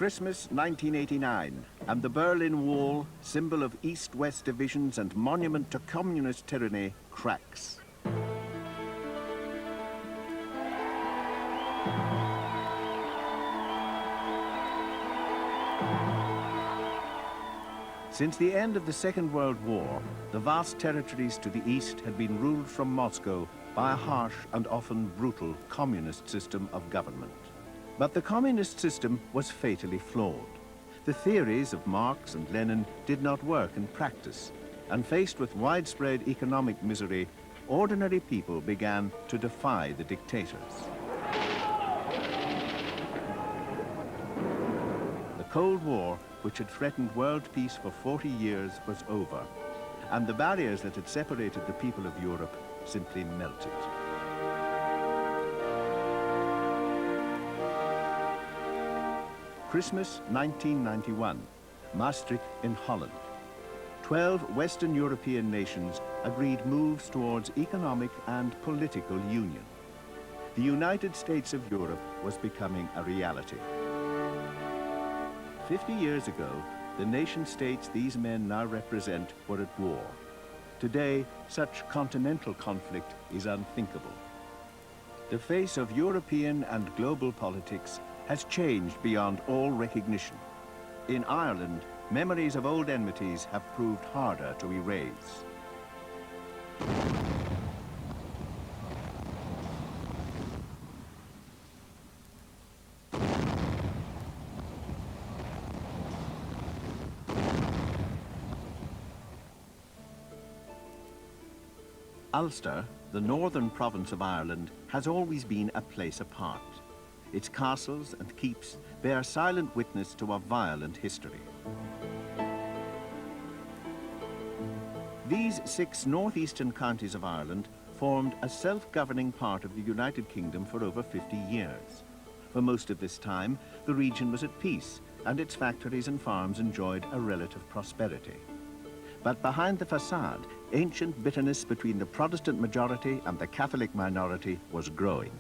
Christmas 1989, and the Berlin Wall, symbol of East-West divisions and monument to communist tyranny, cracks. Since the end of the Second World War, the vast territories to the east had been ruled from Moscow by a harsh and often brutal communist system of government. But the communist system was fatally flawed. The theories of Marx and Lenin did not work in practice, and faced with widespread economic misery, ordinary people began to defy the dictators. The Cold War, which had threatened world peace for 40 years, was over, and the barriers that had separated the people of Europe simply melted. Christmas 1991, Maastricht in Holland. 12 Western European nations agreed moves towards economic and political union. The United States of Europe was becoming a reality. 50 years ago, the nation-states these men now represent were at war. Today, such continental conflict is unthinkable. The face of European and global politics has changed beyond all recognition. In Ireland, memories of old enmities have proved harder to erase. Ulster, the northern province of Ireland, has always been a place apart. Its castles and keeps bear silent witness to a violent history. These 6 northeastern counties of Ireland formed a self-governing part of the United Kingdom for over 50 years. For most of this time, the region was at peace, and its factories and farms enjoyed a relative prosperity. But behind the facade, ancient bitterness between the Protestant majority and the Catholic minority was growing.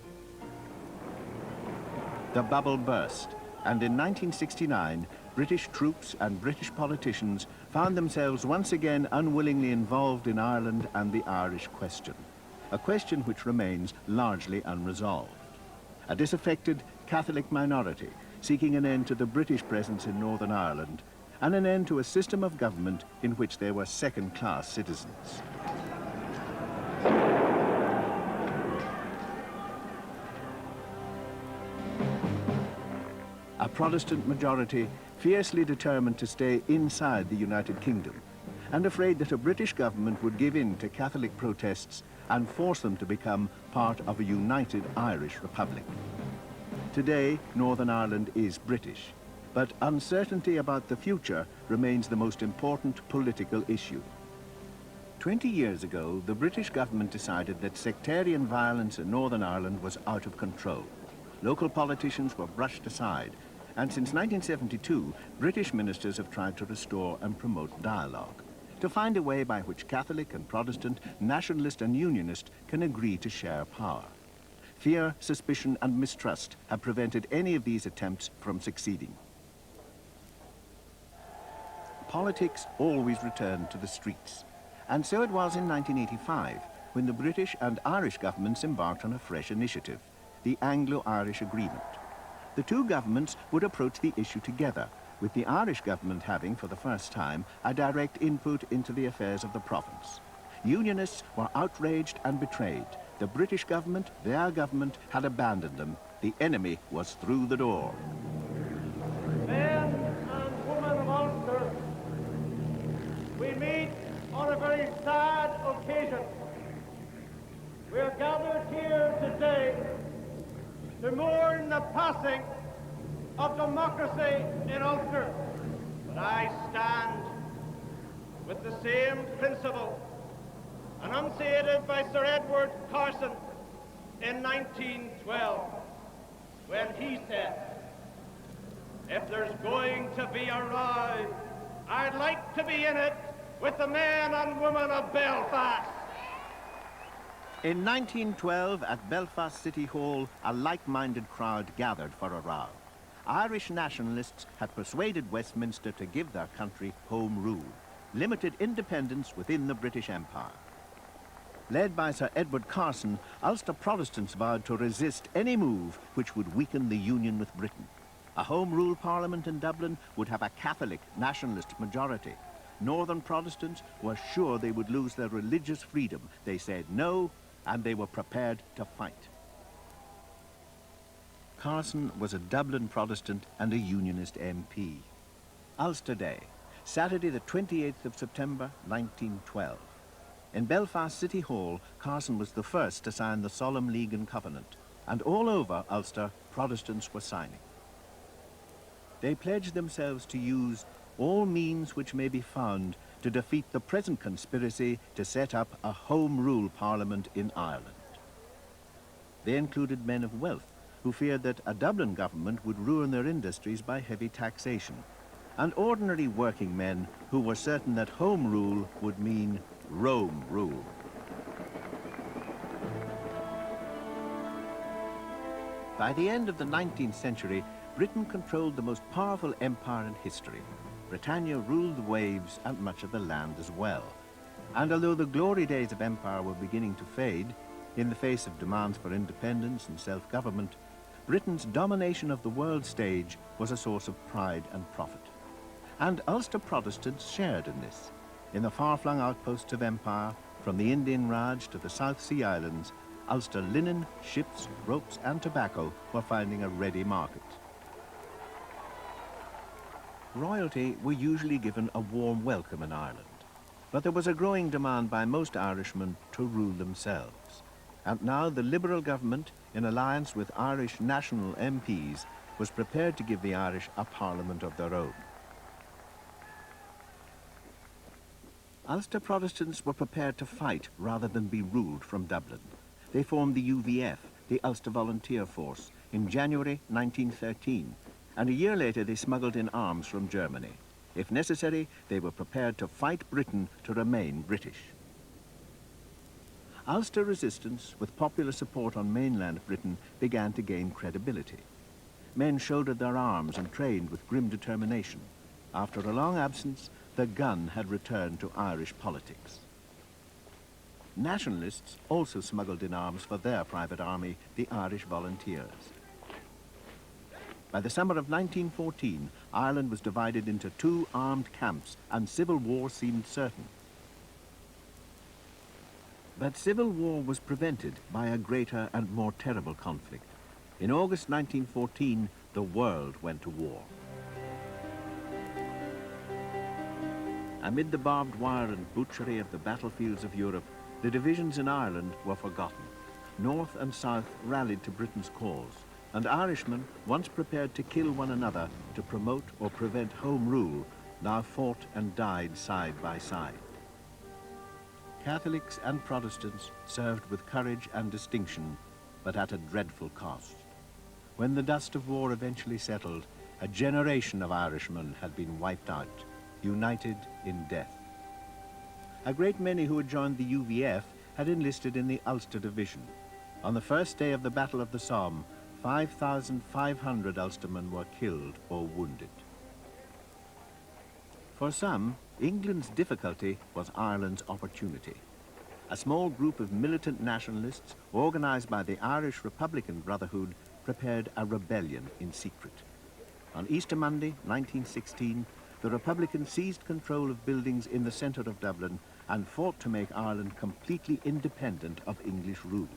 The bubble burst, and in 1969, British troops and British politicians found themselves once again unwillingly involved in Ireland and the Irish question, a question which remains largely unresolved. A disaffected Catholic minority seeking an end to the British presence in Northern Ireland and an end to a system of government in which they were second-class citizens. A Protestant majority fiercely determined to stay inside the United Kingdom and afraid that a British government would give in to Catholic protests and force them to become part of a united Irish Republic. Today, Northern Ireland is British, but uncertainty about the future remains the most important political issue. 20 years ago, the British government decided that sectarian violence in Northern Ireland was out of control. Local politicians were brushed aside, and since 1972, British ministers have tried to restore and promote dialogue, to find a way by which Catholic and Protestant, nationalist and unionist can agree to share power. Fear, suspicion and mistrust have prevented any of these attempts from succeeding. Politics always returned to the streets, and so it was in 1985, when the British and Irish governments embarked on a fresh initiative, the Anglo-Irish Agreement. The two governments would approach the issue together, with the Irish government having, for the first time, a direct input into the affairs of the province. Unionists were outraged and betrayed. The British government, their government, had abandoned them. The enemy was through the door. Men and women of Ulster, we meet on a very sad occasion. We are gathered here today to mourn the passing of democracy in Ulster. But I stand with the same principle enunciated by Sir Edward Carson in 1912, when he said, "If there's going to be a row, I'd like to be in it with the men and women of Belfast." In 1912, at Belfast City Hall, a like-minded crowd gathered for a row. Irish nationalists had persuaded Westminster to give their country home rule, limited independence within the British Empire. Led by Sir Edward Carson, Ulster Protestants vowed to resist any move which would weaken the union with Britain. A Home Rule Parliament in Dublin would have a Catholic nationalist majority. Northern Protestants were sure they would lose their religious freedom. They said no, and they were prepared to fight. Carson was a Dublin Protestant and a Unionist MP. Ulster Day, Saturday the 28th of September, 1912. In Belfast City Hall, Carson was the first to sign the Solemn League and Covenant, and all over Ulster, Protestants were signing. They pledged themselves to use all means which may be found to defeat the present conspiracy to set up a Home Rule Parliament in Ireland. They included men of wealth who feared that a Dublin government would ruin their industries by heavy taxation, and ordinary working men who were certain that Home Rule would mean Rome rule. By the end of the 19th century, Britain controlled the most powerful empire in history. Britannia ruled the waves and much of the land as well. And although the glory days of empire were beginning to fade, in the face of demands for independence and self-government, Britain's domination of the world stage was a source of pride and profit. And Ulster Protestants shared in this. In the far-flung outposts of empire, from the Indian Raj to the South Sea Islands, Ulster linen, ships, ropes and tobacco were finding a ready market. Royalty were usually given a warm welcome in Ireland, but there was a growing demand by most Irishmen to rule themselves. And now the Liberal government, in alliance with Irish national MPs, was prepared to give the Irish a parliament of their own. Ulster Protestants were prepared to fight rather than be ruled from Dublin. They formed the UVF, the Ulster Volunteer Force, in January 1913, and a year later they smuggled in arms from Germany. If necessary, they were prepared to fight Britain to remain British. Ulster resistance, with popular support on mainland Britain, began to gain credibility. Men shouldered their arms and trained with grim determination. After a long absence, the gun had returned to Irish politics. Nationalists also smuggled in arms for their private army, the Irish Volunteers. By the summer of 1914, Ireland was divided into two armed camps, and civil war seemed certain. But civil war was prevented by a greater and more terrible conflict. In August 1914, the world went to war. Amid the barbed wire and butchery of the battlefields of Europe, the divisions in Ireland were forgotten. North and South rallied to Britain's cause, and Irishmen, once prepared to kill one another to promote or prevent Home Rule, now fought and died side by side. Catholics and Protestants served with courage and distinction, but at a dreadful cost. When the dust of war eventually settled, a generation of Irishmen had been wiped out, united in death. A great many who had joined the UVF had enlisted in the Ulster Division. On the first day of the Battle of the Somme, 5,500 Ulstermen were killed or wounded. For some, England's difficulty was Ireland's opportunity. A small group of militant nationalists, organized by the Irish Republican Brotherhood, prepared a rebellion in secret. On Easter Monday, 1916, the Republicans seized control of buildings in the centre of Dublin and fought to make Ireland completely independent of English rule.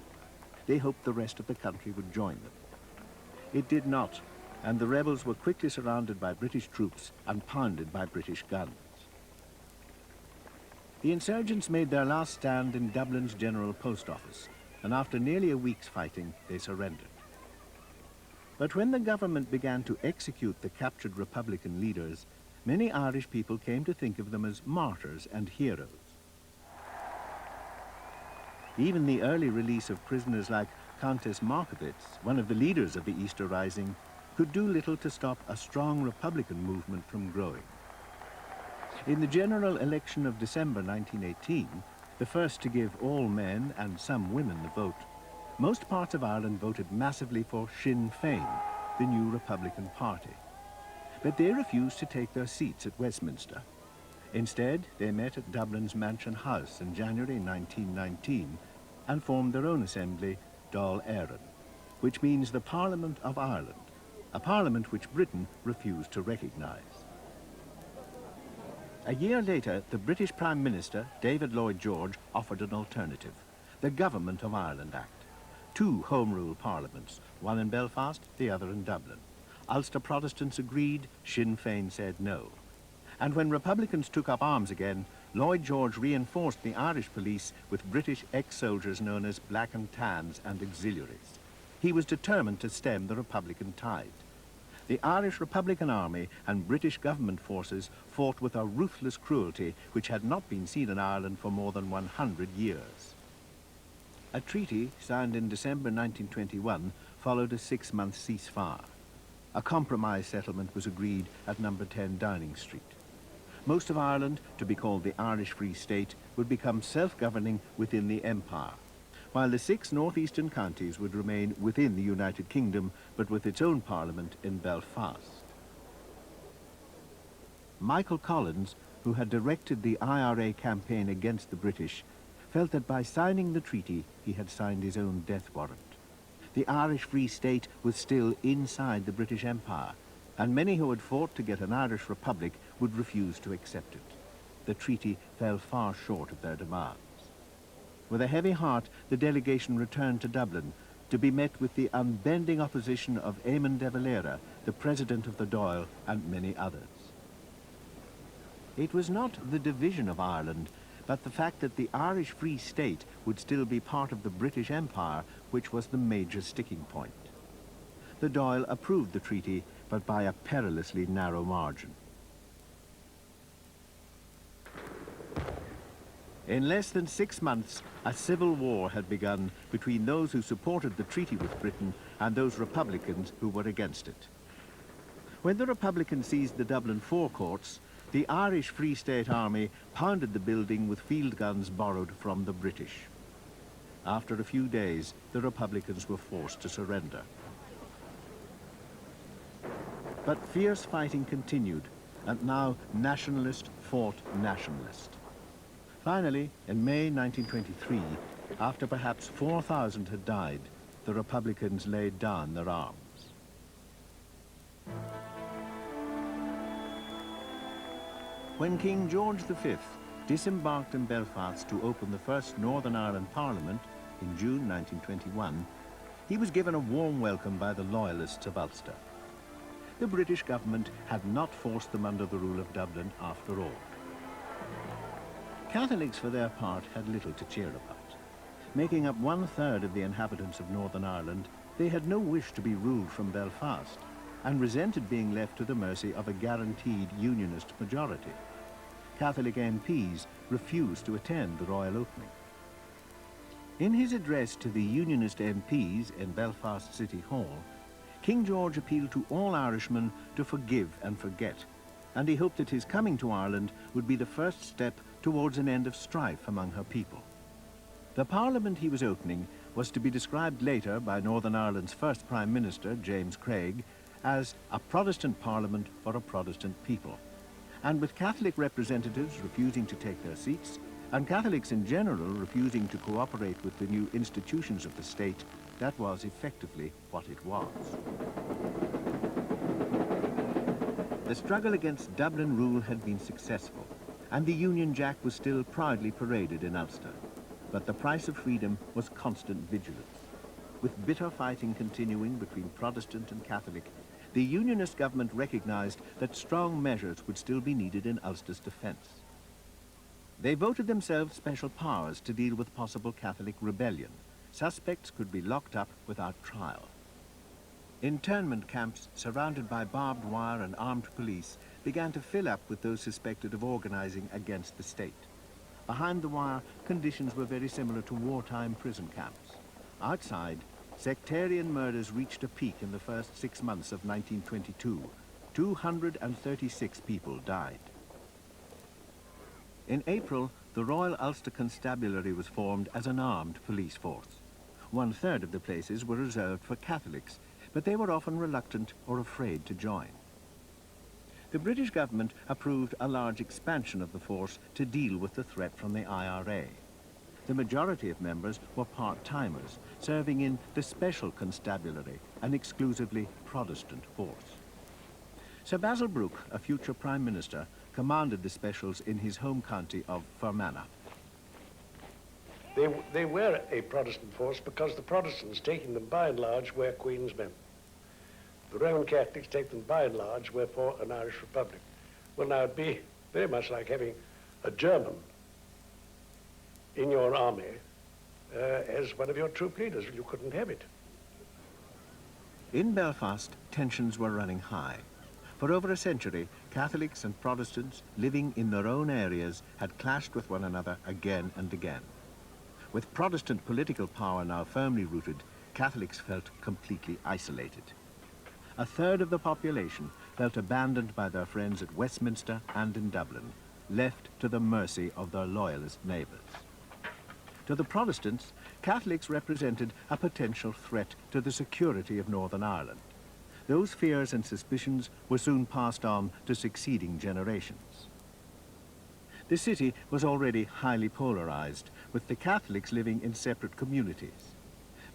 They hoped the rest of the country would join them. It did not, and the rebels were quickly surrounded by British troops and pounded by British guns. The insurgents made their last stand in Dublin's General Post Office, and after nearly a week's fighting, they surrendered. But when the government began to execute the captured Republican leaders, many Irish people came to think of them as martyrs and heroes. Even the early release of prisoners like Countess Markovitz, one of the leaders of the Easter Rising, could do little to stop a strong Republican movement from growing. In the general election of December 1918, the first to give all men and some women the vote, most parts of Ireland voted massively for Sinn Féin, the new Republican Party. But they refused to take their seats at Westminster. Instead, they met at Dublin's Mansion House in January 1919 and formed their own assembly, Dáil Éireann, which means the Parliament of Ireland, a parliament which Britain refused to recognise. A year later, the British Prime Minister, David Lloyd George, offered an alternative, the Government of Ireland Act. Two Home Rule parliaments, one in Belfast, the other in Dublin. Ulster Protestants agreed, Sinn Féin said no. And when Republicans took up arms again, Lloyd George reinforced the Irish police with British ex-soldiers known as Black and Tans and auxiliaries. He was determined to stem the Republican tide. The Irish Republican Army and British government forces fought with a ruthless cruelty which had not been seen in Ireland for more than 100 years. A treaty signed in December 1921 followed a 6-month ceasefire. A compromise settlement was agreed at number 10 Downing Street. Most of Ireland, to be called the Irish Free State, would become self-governing within the Empire, while the 6 northeastern counties would remain within the United Kingdom, but with its own parliament in Belfast. Michael Collins, who had directed the IRA campaign against the British, felt that by signing the treaty, he had signed his own death warrant. The Irish Free State was still inside the British Empire, and many who had fought to get an Irish republic would refuse to accept it. The treaty fell far short of their demands. With a heavy heart, the delegation returned to Dublin to be met with the unbending opposition of Eamon de Valera, the president of the Dáil, and many others. It was not the division of Ireland, but the fact that the Irish Free State would still be part of the British Empire which was the major sticking point. The Dáil approved the treaty, but by a perilously narrow margin. In less than 6 months, a civil war had begun between those who supported the treaty with Britain and those Republicans who were against it. When the Republicans seized the Dublin forecourts, the Irish Free State Army pounded the building with field guns borrowed from the British. After a few days, the Republicans were forced to surrender. But fierce fighting continued, and now nationalist fought nationalist. Finally, in May 1923, after perhaps 4,000 had died, the Republicans laid down their arms. When King George V disembarked in Belfast to open the first Northern Ireland Parliament in June 1921, he was given a warm welcome by the loyalists of Ulster. The British government had not forced them under the rule of Dublin after all. Catholics, for their part, had little to cheer about. Making up 1/3 of the inhabitants of Northern Ireland, they had no wish to be ruled from Belfast and resented being left to the mercy of a guaranteed Unionist majority. Catholic MPs refused to attend the royal opening. In his address to the Unionist MPs in Belfast City Hall, King George appealed to all Irishmen to forgive and forget, and he hoped that his coming to Ireland would be the first step towards an end of strife among her people. The Parliament he was opening was to be described later by Northern Ireland's first Prime Minister, James Craig, as a Protestant Parliament for a Protestant people. And with Catholic representatives refusing to take their seats, and Catholics in general refusing to cooperate with the new institutions of the state, that was effectively what it was. The struggle against Dublin rule had been successful, and the Union Jack was still proudly paraded in Ulster. But the price of freedom was constant vigilance. With bitter fighting continuing between Protestant and Catholic, the Unionist government recognized that strong measures would still be needed in Ulster's defense. They voted themselves special powers to deal with possible Catholic rebellion. Suspects could be locked up without trial. Internment camps surrounded by barbed wire and armed police began to fill up with those suspected of organizing against the state. Behind the wire, conditions were very similar to wartime prison camps. Outside, sectarian murders reached a peak in the first 6 months of 1922. 236 people died. In April, the Royal Ulster Constabulary was formed as an armed police force. 1/3 of the places were reserved for Catholics, but they were often reluctant or afraid to join. The British government approved a large expansion of the force to deal with the threat from the IRA. The majority of members were part-timers, serving in the Special Constabulary, an exclusively Protestant force. Sir Basil Brooke, a future Prime Minister, commanded the Specials in his home county of Fermanagh. They were a Protestant force because the Protestants, taking them by and large, were Queen's men. The Roman Catholics, take them by and large, were for an Irish Republic. Well, now, it'd be very much like having a German in your army as one of your troop leaders. You couldn't have it. In Belfast, tensions were running high. For over a century, Catholics and Protestants living in their own areas had clashed with one another again and again. With Protestant political power now firmly rooted, Catholics felt completely isolated. A third of the population felt abandoned by their friends at Westminster and in Dublin, left to the mercy of their loyalist neighbours. To the Protestants, Catholics represented a potential threat to the security of Northern Ireland. Those fears and suspicions were soon passed on to succeeding generations. The city was already highly polarized, with the Catholics living in separate communities.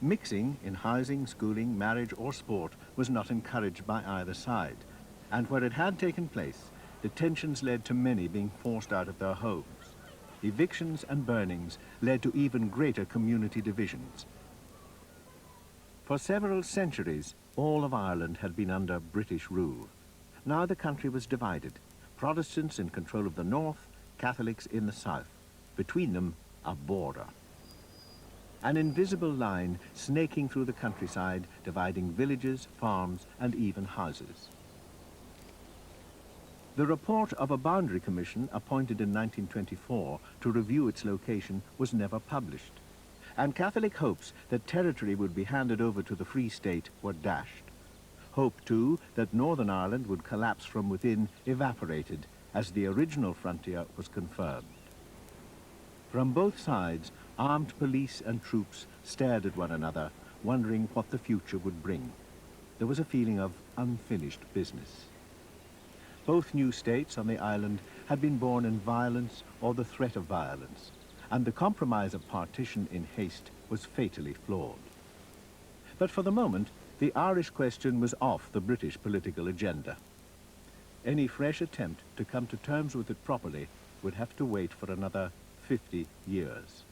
Mixing in housing, schooling, marriage or sport was not encouraged by either side, and where it had taken place, the tensions led to many being forced out of their homes. Evictions and burnings led to even greater community divisions. For several centuries, all of Ireland had been under British rule. Now the country was divided, Protestants in control of the north, Catholics in the south. Between them, a border. An invisible line snaking through the countryside, dividing villages, farms, and even houses. The report of a boundary commission appointed in 1924 to review its location was never published, and Catholic hopes that territory would be handed over to the Free State were dashed. Hope, too, that Northern Ireland would collapse from within evaporated as the original frontier was confirmed. From both sides, armed police and troops stared at one another, wondering what the future would bring. There was a feeling of unfinished business. Both new states on the island had been born in violence or the threat of violence, and the compromise of partition in haste was fatally flawed. But for the moment, the Irish question was off the British political agenda. Any fresh attempt to come to terms with it properly would have to wait for another 50 years.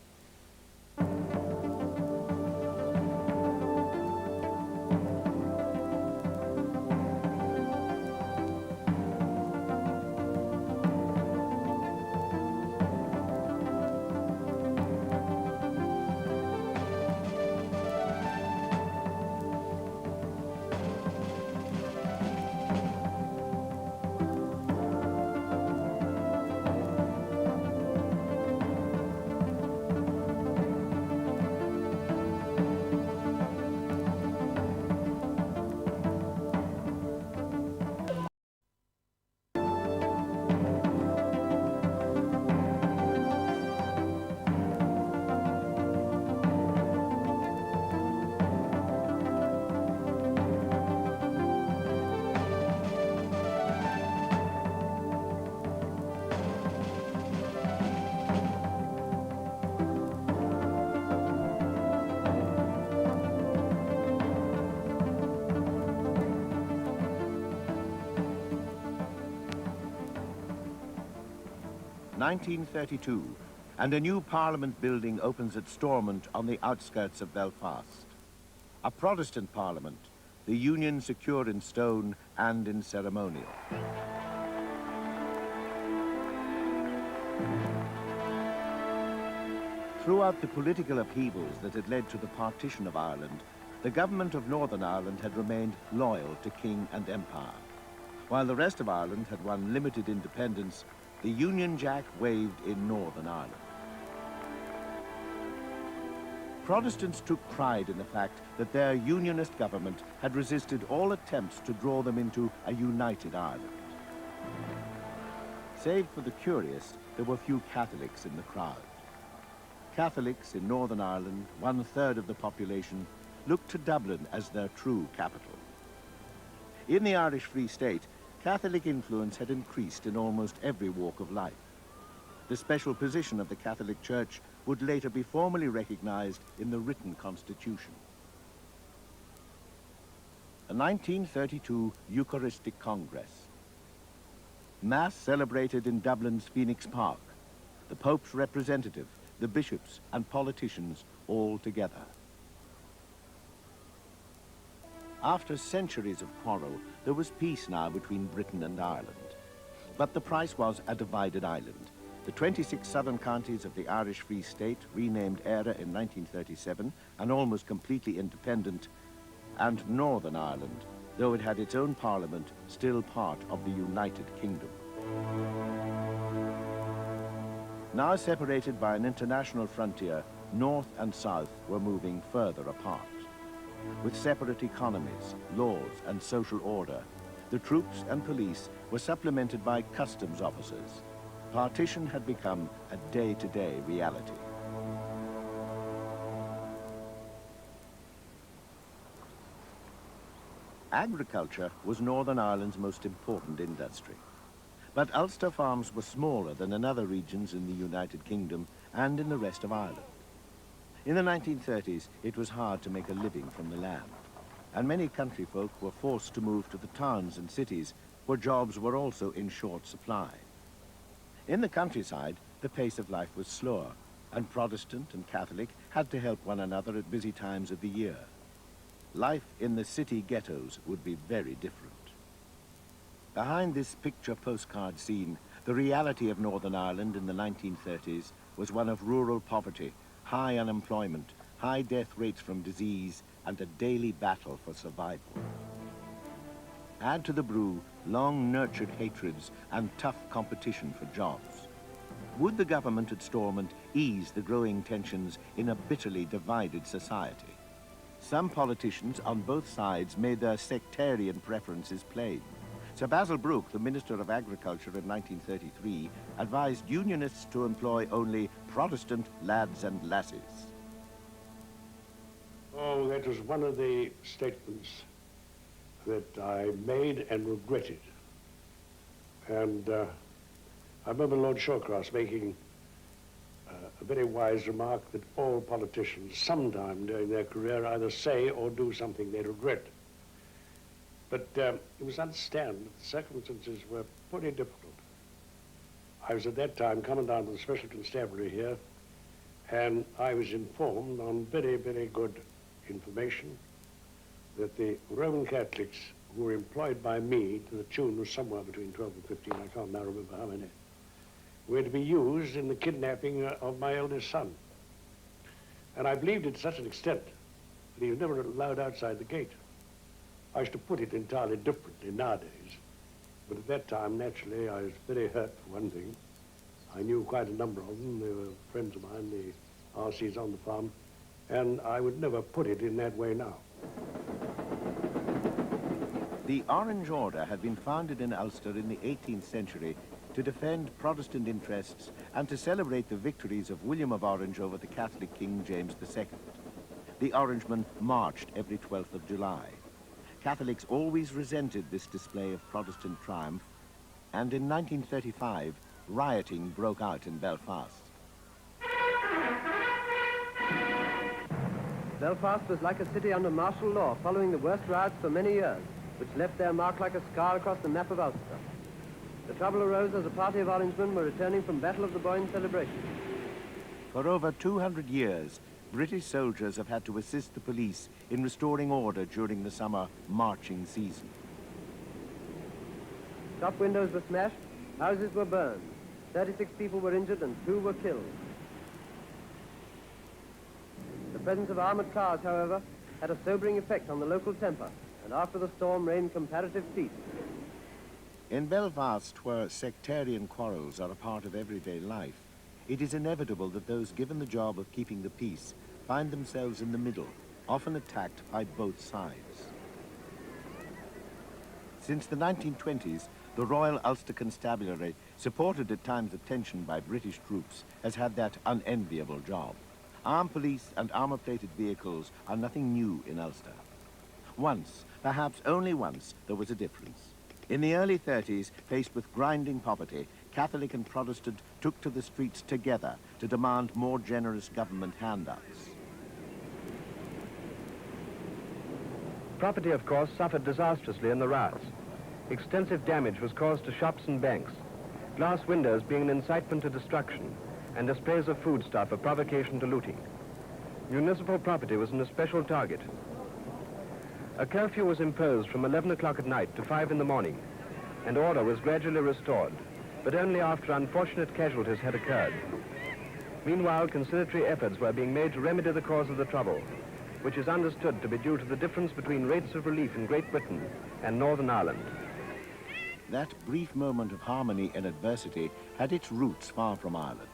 (1932), and a new Parliament building opens at Stormont on the outskirts of Belfast. A Protestant Parliament, the Union secure in stone and in ceremonial. Throughout the political upheavals that had led to the partition of Ireland, the government of Northern Ireland had remained loyal to king and empire. While the rest of Ireland had won limited independence, the Union Jack waved in Northern Ireland. Protestants took pride in the fact that their unionist government had resisted all attempts to draw them into a united Ireland. Save for the curious, there were few Catholics in the crowd. Catholics in Northern Ireland, 1/3 of the population, looked to Dublin as their true capital. In the Irish Free State, Catholic influence had increased in almost every walk of life. The special position of the Catholic Church would later be formally recognized in the written constitution. A 1932 Eucharistic Congress. Mass celebrated in Dublin's Phoenix Park. The Pope's representative, the bishops and politicians all together. After centuries of quarrel, there was peace now between Britain and Ireland. But the price was a divided island. The 26 southern counties of the Irish Free State, renamed Éire in 1937 and almost completely independent, and Northern Ireland, though it had its own parliament, still part of the United Kingdom. Now separated by an international frontier, North and South were moving further apart. With separate economies, laws and social order, the troops and police were supplemented by customs officers. Partition had become a day-to-day reality. Agriculture was Northern Ireland's most important industry. But Ulster farms were smaller than in other regions in the United Kingdom and in the rest of Ireland. In the 1930s, it was hard to make a living from the land, and many country folk were forced to move to the towns and cities where jobs were also in short supply. In the countryside, the pace of life was slower, and Protestant and Catholic had to help one another at busy times of the year. Life in the city ghettos would be very different. Behind this picture postcard scene, the reality of Northern Ireland in the 1930s was one of rural poverty, high unemployment, high death rates from disease, and a daily battle for survival. Add to the brew long-nurtured hatreds and tough competition for jobs. Would the government at Stormont ease the growing tensions in a bitterly divided society? Some politicians on both sides made their sectarian preferences plain. Sir Basil Brooke, the Minister of Agriculture in 1933, advised unionists to employ only Protestant lads and lasses. Oh, that was one of the statements that I made and regretted. And I remember Lord Shawcross making a very wise remark that all politicians sometime during their career either say or do something they regret. But you must understand that the circumstances were pretty difficult. I was at that time Commandant of the Special Constabulary here, and I was informed on very, very good information that the Roman Catholics who were employed by me to the tune of somewhere between 12 and 15, I can't now remember how many, were to be used in the kidnapping of my eldest son. And I believed it to such an extent that he was never allowed outside the gate. I used to put it entirely differently nowadays, but at that time, naturally, I was very hurt, for one thing. I knew quite a number of them. They were friends of mine, the RCs on the farm, and I would never put it in that way now. The Orange Order had been founded in Ulster in the 18th century to defend Protestant interests and to celebrate the victories of William of Orange over the Catholic King James II. The Orangemen marched every 12th of July. Catholics always resented this display of Protestant triumph, and in 1935, rioting broke out in Belfast. Belfast was like a city under martial law, following the worst riots for many years, which left their mark like a scar across the map of Ulster. The trouble arose as a party of Orangemen were returning from Battle of the Boyne celebration. For over 200 years, British soldiers have had to assist the police in restoring order during the summer marching season. Shop windows were smashed, houses were burned, 36 people were injured and 2 were killed. The presence of armored cars, however, had a sobering effect on the local temper, and after the storm reigned comparative peace. In Belfast, where sectarian quarrels are a part of everyday life, it is inevitable that those given the job of keeping the peace find themselves in the middle, often attacked by both sides. Since the 1920s, the Royal Ulster Constabulary, supported at times of tension by British troops, has had that unenviable job. Armed police and armor-plated vehicles are nothing new in Ulster. Once, perhaps only once, there was a difference. In the early 30s, faced with grinding poverty, Catholic and Protestant took to the streets together to demand more generous government handouts. Property, of course, suffered disastrously in the riots. Extensive damage was caused to shops and banks, glass windows being an incitement to destruction, and displays of foodstuff a provocation to looting. Municipal property was an especial target. A curfew was imposed from 11 o'clock at night to 5 in the morning, and order was gradually restored, but only after unfortunate casualties had occurred. Meanwhile, conciliatory efforts were being made to remedy the cause of the trouble, which is understood to be due to the difference between rates of relief in Great Britain and Northern Ireland. That brief moment of harmony and adversity had its roots far from Ireland.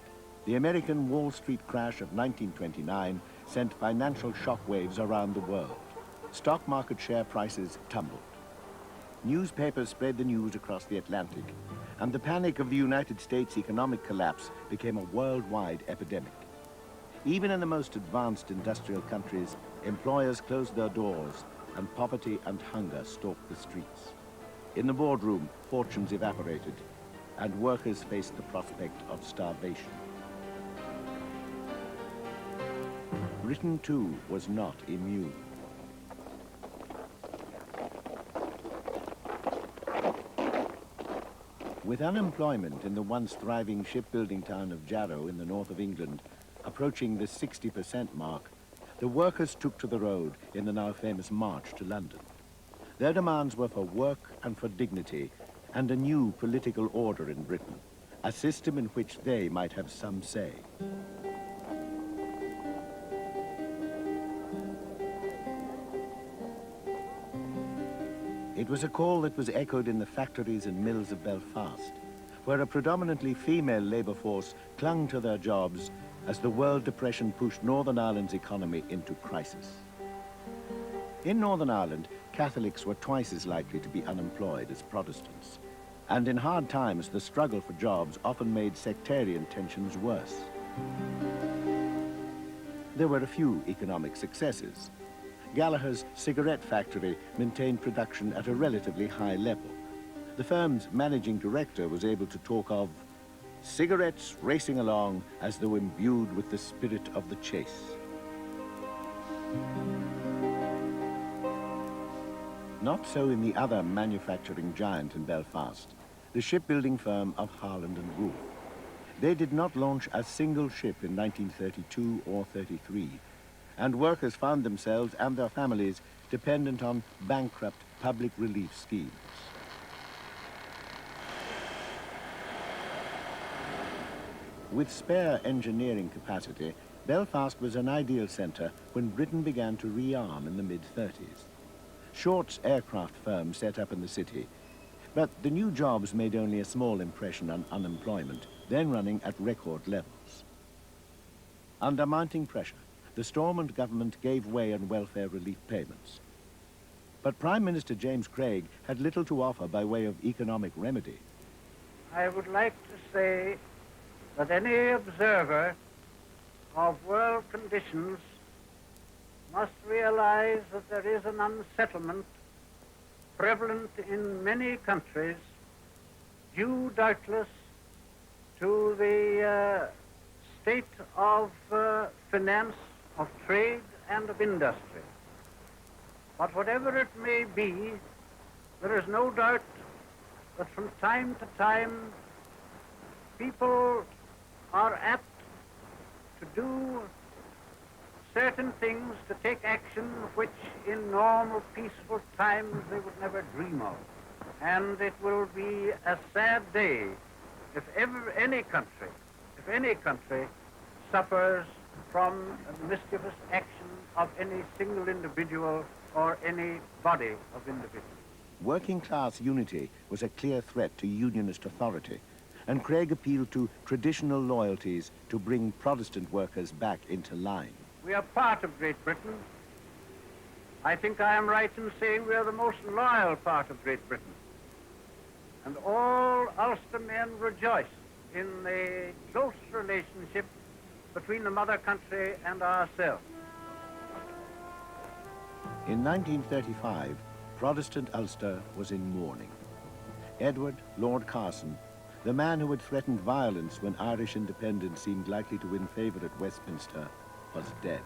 The American Wall Street crash of 1929 sent financial shockwaves around the world. Stock market share prices tumbled. Newspapers spread the news across the Atlantic, and the panic of the United States' economic collapse became a worldwide epidemic. Even in the most advanced industrial countries, employers closed their doors, and poverty and hunger stalked the streets. In the boardroom, fortunes evaporated, and workers faced the prospect of starvation. Britain, too, was not immune. With unemployment in the once thriving shipbuilding town of Jarrow in the north of England approaching the 60% mark, the workers took to the road in the now famous March to London. Their demands were for work and for dignity and a new political order in Britain, a system in which they might have some say. It was a call that was echoed in the factories and mills of Belfast, where a predominantly female labour force clung to their jobs as the World Depression pushed Northern Ireland's economy into crisis. In Northern Ireland, Catholics were twice as likely to be unemployed as Protestants, and in hard times, the struggle for jobs often made sectarian tensions worse. There were a few economic successes. Gallagher's cigarette factory maintained production at a relatively high level. The firm's managing director was able to talk of cigarettes racing along as though imbued with the spirit of the chase. Not so in the other manufacturing giant in Belfast, the shipbuilding firm of Harland and Wolff. They did not launch a single ship in 1932 or 33, and workers found themselves and their families dependent on bankrupt public relief schemes. With spare engineering capacity, Belfast was an ideal centre when Britain began to rearm in the mid-30s. Short's aircraft firm set up in the city, but the new jobs made only a small impression on unemployment, then running at record levels. Under mounting pressure, the Stormont government gave way on welfare relief payments. But Prime Minister James Craig had little to offer by way of economic remedy. I would like to say that any observer of world conditions must realize that there is an unsettlement prevalent in many countries, due doubtless to the state of finance, of trade and of industry. But whatever it may be, there is no doubt that from time to time people are apt to do certain things, to take action which in normal peaceful times they would never dream of. And it will be a sad day if any country suffers from the mischievous action of any single individual or any body of individuals. Working class unity was a clear threat to unionist authority, and Craig appealed to traditional loyalties to bring Protestant workers back into line. We are part of Great Britain. I think I am right in saying we are the most loyal part of Great Britain. And all Ulster men rejoice in the close relationship between the mother country and ourselves. In 1935, Protestant Ulster was in mourning. Edward, Lord Carson, the man who had threatened violence when Irish independence seemed likely to win favor at Westminster, was dead.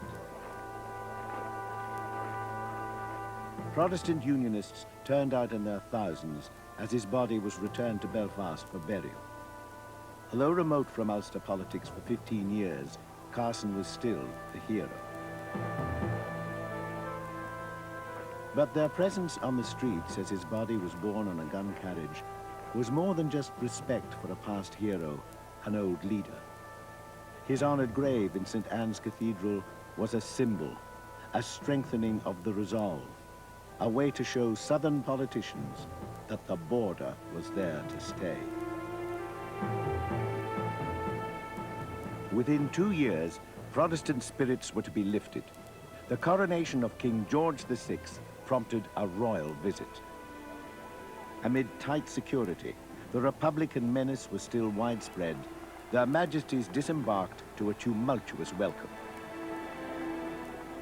Protestant Unionists turned out in their thousands as his body was returned to Belfast for burial. Although remote from Ulster politics for 15 years, Carson was still a hero. But their presence on the streets as his body was borne on a gun carriage was more than just respect for a past hero, an old leader. His honored grave in St. Anne's Cathedral was a symbol, a strengthening of the resolve, a way to show Southern politicians that the border was there to stay. Within 2 years, Protestant spirits were to be lifted. The coronation of King George VI prompted a royal visit. Amid tight security, the Republican menace was still widespread. Their Majesties disembarked to a tumultuous welcome.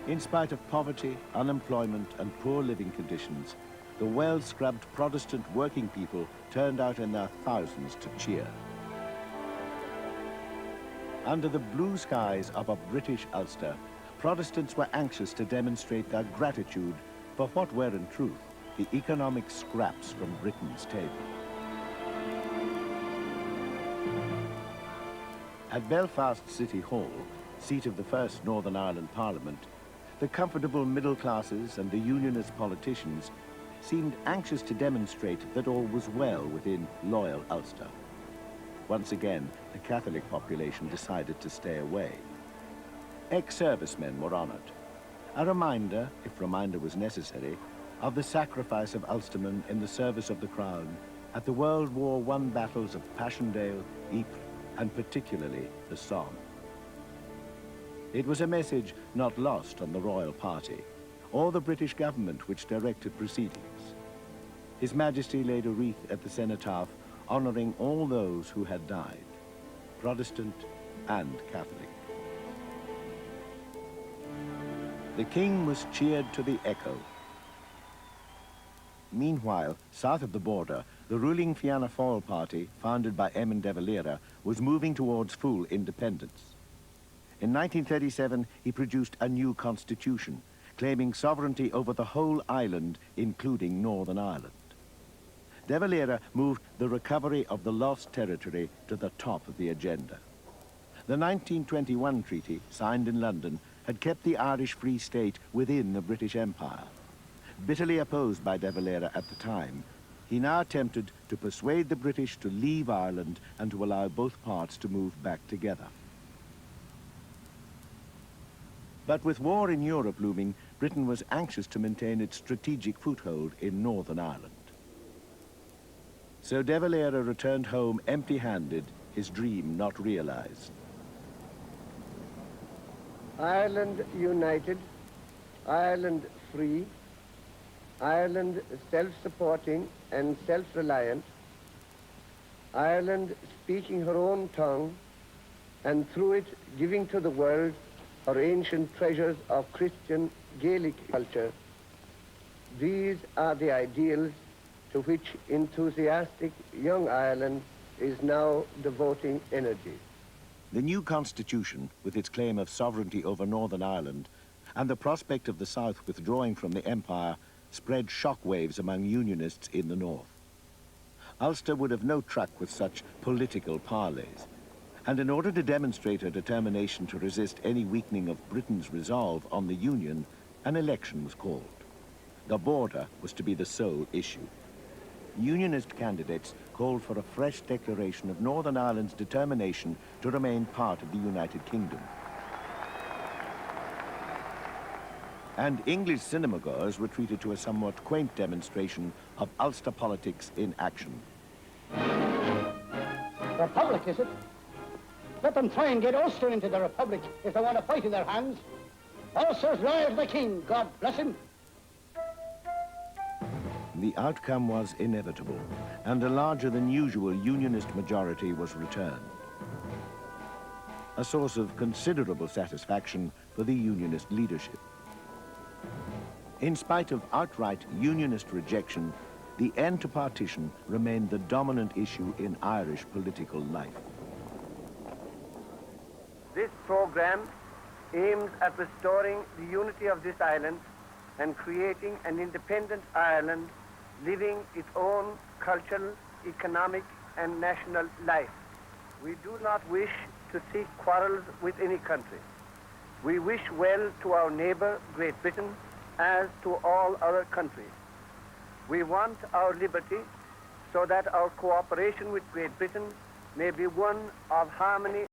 In spite of poverty, unemployment, and poor living conditions, the well-scrubbed Protestant working people turned out in their thousands to cheer. Under the blue skies of a British Ulster, Protestants were anxious to demonstrate their gratitude for what were in truth the economic scraps from Britain's table. At Belfast City Hall, seat of the first Northern Ireland Parliament, the comfortable middle classes and the unionist politicians seemed anxious to demonstrate that all was well within loyal Ulster. Once again, the Catholic population decided to stay away. Ex-servicemen were honored. A reminder, if reminder was necessary, of the sacrifice of Ulstermen in the service of the Crown at the World War I battles of Passchendaele, Ypres, and particularly the Somme. It was a message not lost on the royal party or the British government which directed proceedings. His Majesty laid a wreath at the cenotaph honoring all those who had died, Protestant and Catholic. The king was cheered to the echo. Meanwhile, south of the border, the ruling Fianna Fáil party, founded by Eamon de Valera, was moving towards full independence. In 1937, he produced a new constitution, claiming sovereignty over the whole island, including Northern Ireland. De Valera moved the recovery of the lost territory to the top of the agenda. The 1921 treaty, signed in London, had kept the Irish Free State within the British Empire. Bitterly opposed by de Valera at the time, he now attempted to persuade the British to leave Ireland and to allow both parts to move back together. But with war in Europe looming, Britain was anxious to maintain its strategic foothold in Northern Ireland. So de Valera returned home empty-handed, his dream not realized. Ireland united, Ireland free, Ireland self-supporting and self-reliant, Ireland speaking her own tongue, and through it giving to the world her ancient treasures of Christian Gaelic culture. These are the ideals to which enthusiastic young Ireland is now devoting energy. The new constitution, with its claim of sovereignty over Northern Ireland and the prospect of the South withdrawing from the Empire, spread shockwaves among Unionists in the North. Ulster would have no truck with such political parleys, and in order to demonstrate her determination to resist any weakening of Britain's resolve on the Union, an election was called. The border was to be the sole issue. Unionist candidates called for a fresh declaration of Northern Ireland's determination to remain part of the United Kingdom. And English cinemagoers were treated to a somewhat quaint demonstration of Ulster politics in action. Republic, is it? Let them try and get Ulster into the Republic if they want to fight in their hands. Ulster's loyal to the King, God bless him. The outcome was inevitable, and a larger than usual Unionist majority was returned. a source of considerable satisfaction for the Unionist leadership. In spite of outright Unionist rejection, the end to partition remained the dominant issue in Irish political life. This program aims at restoring the unity of this island and creating an independent Ireland living its own cultural, economic, and national life. We do not wish to seek quarrels with any country. We wish well to our neighbor, Great Britain, as to all other countries. We want our liberty so that our cooperation with Great Britain may be one of harmony